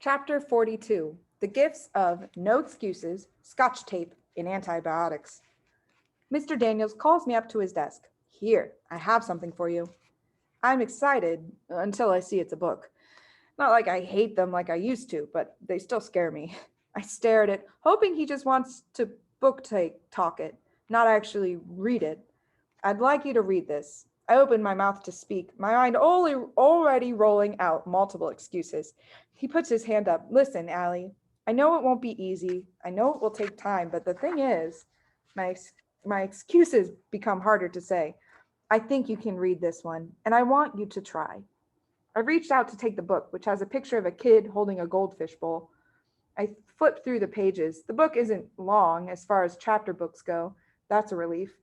Chapter 42, The Gifts of No Excuses, Scotch Tape, and Antibiotics. Mr. Daniels calls me up to his desk. Here, I have something for you. I'm excited until I see it's a book. Not like I hate them like I used to, but they still scare me. I stare at it, hoping he just wants to talk it, not actually read it. I'd like you to read this. I opened my mouth to speak, my mind already rolling out multiple excuses. He puts his hand up. Listen, Allie, I know it won't be easy. I know it will take time, but the thing is, my, my excuses become harder to say. I think you can read this one, and I want you to try. I reached out to take the book, which has a picture of a kid holding a goldfish bowl. I flipped through the pages. The book isn't long as far as chapter books go. That's a relief.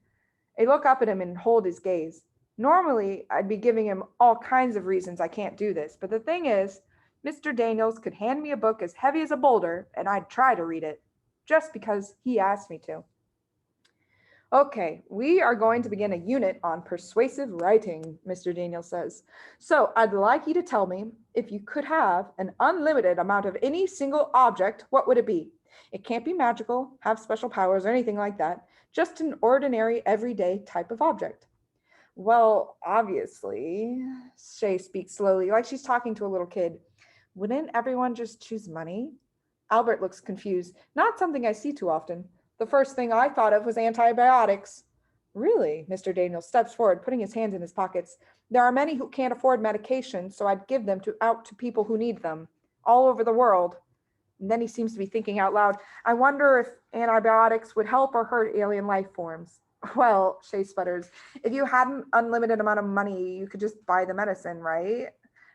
I look up at him and hold his gaze. Normally, I'd be giving him all kinds of reasons I can't do this, but the thing is, Mr. Daniels could hand me a book as heavy as a boulder, and I'd try to read it, just because he asked me to. Okay, we are going to begin a unit on persuasive writing, Mr. Daniels says. So I'd like you to tell me, if you could have an unlimited amount of any single object, what would it be? It can't be magical, have special powers, or anything like that. Just an ordinary, everyday type of object. Well, obviously, Shay speaks slowly, like she's talking to a little kid. Wouldn't everyone just choose money? Albert looks confused. Not something I see too often. The first thing I thought of was antibiotics. Really? Mr. Daniels steps forward, putting his hands in his pockets. There are many who can't afford medication, so I'd give them out to people who need them, all over the world. And then he seems to be thinking out loud. I wonder if antibiotics would help or hurt alien life forms. Well, Shay sputters, if you had an unlimited amount of money, you could just buy the medicine, right?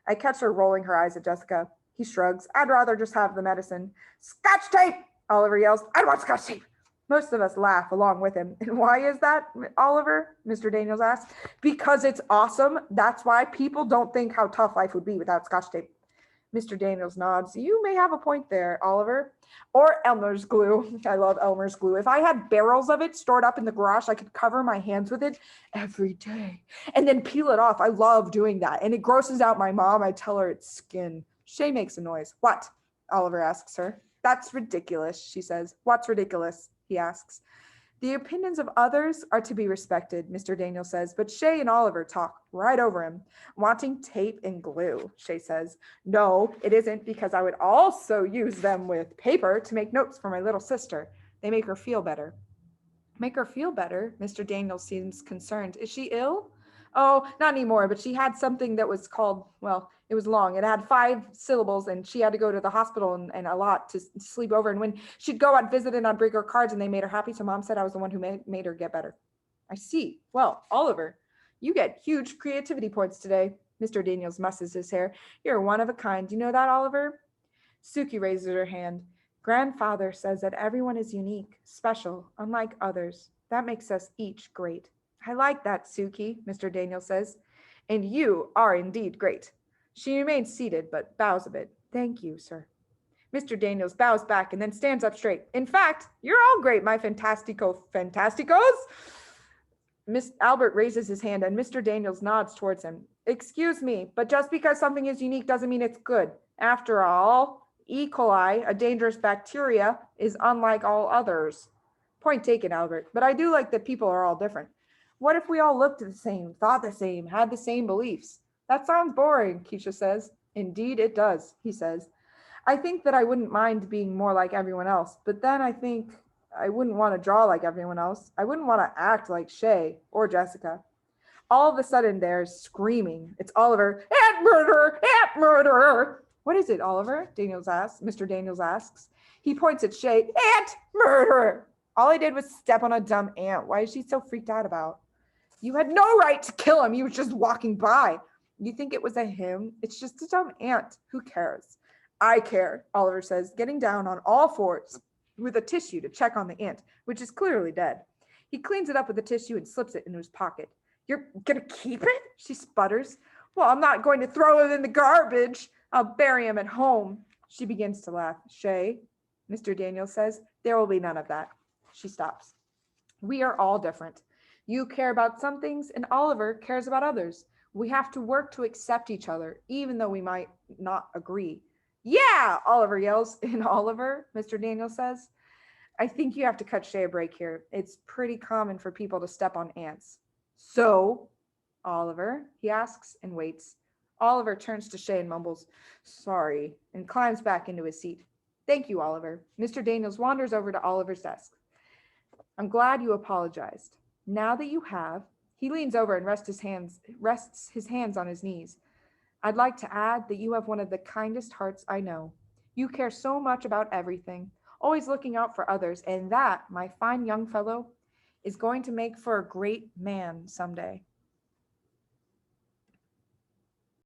I catch her rolling her eyes at Jessica. He shrugs. I'd rather just have the medicine. Scotch tape! Oliver yells. I want Scotch tape! Most of us laugh along with him. And why is that, Oliver? Mr. Daniels asks. Because it's awesome. That's why people don't think how tough life would be without Scotch tape. Mr. Daniels nods. You may have a point there, Oliver. Or Elmer's glue. I love Elmer's glue. If I had barrels of it stored up in the garage, I could cover my hands with it every day and then peel it off. I love doing that. And it grosses out my mom. I tell her it's skin. Shay makes a noise. What? Oliver asks her. That's ridiculous, she says. What's ridiculous? He asks. The opinions of others are to be respected, Mr. Daniel says, but Shay and Oliver talk right over him. Wanting tape and glue, Shay says. No, it isn't, because I would also use them with paper to make notes for my little sister. They make her feel better. Make her feel better? Mr. Daniel seems concerned. Is she ill? Oh, not anymore, but she had something that was called, well, it was long. It had 5 syllables, and she had to go to the hospital and a lot to sleep over. And when she'd go out visit and I'd bring her cards and they made her happy, so Mom said I was the one who made her get better. I see. Well, Oliver, you get huge creativity points today. Mr. Daniels musses his hair. You're one of a kind. You know that, Oliver? Suki raises her hand. Grandfather says that everyone is unique, special, unlike others. That makes us each great. I like that, Suki, Mr. Daniels says. And you are indeed great. She remains seated, but bows a bit. Thank you, sir. Mr. Daniels bows back and then stands up straight. In fact, you're all great, my fantasticos. Miss Albert raises his hand and Mr. Daniels nods towards him. Excuse me, but just because something is unique doesn't mean it's good. After all, E. coli, a dangerous bacteria, is unlike all others. Point taken, Albert, but I do like that people are all different. What if we all looked the same, thought the same, had the same beliefs? That sounds boring, Keisha says. Indeed it does, he says. I think that I wouldn't mind being more like everyone else, but then I think I wouldn't want to draw like everyone else. I wouldn't want to act like Shay or Jessica. All of a sudden there's screaming. It's Oliver. Aunt murderer! Aunt murderer! What is it, Oliver? Mr. Daniels asks. He points at Shay. Aunt murderer! All I did was step on a dumb ant. Why is she so freaked out about? You had no right to kill him. He was just walking by. You think it was a him? It's just a dumb ant. Who cares? I care, Oliver says, getting down on all fours with a tissue to check on the ant, which is clearly dead. He cleans it up with the tissue and slips it into his pocket. You're gonna keep it? She sputters. Well, I'm not going to throw it in the garbage. I'll bury him at home. She begins to laugh. Shay, Mr. Daniels says, there will be none of that. She stops. We are all different. You care about some things and Oliver cares about others. We have to work to accept each other, even though we might not agree. Yeah, Oliver yells. And Oliver, Mr. Daniels says, I think you have to cut Shay a break here. It's pretty common for people to step on ants. So, Oliver, he asks and waits. Oliver turns to Shay and mumbles, sorry, and climbs back into his seat. Thank you, Oliver. Mr. Daniels wanders over to Oliver's desk. I'm glad you apologized. Now that you have, he leans over and rests his hands on his knees. I'd like to add that you have one of the kindest hearts I know. You care so much about everything, always looking out for others, and that, my fine young fellow, is going to make for a great man someday.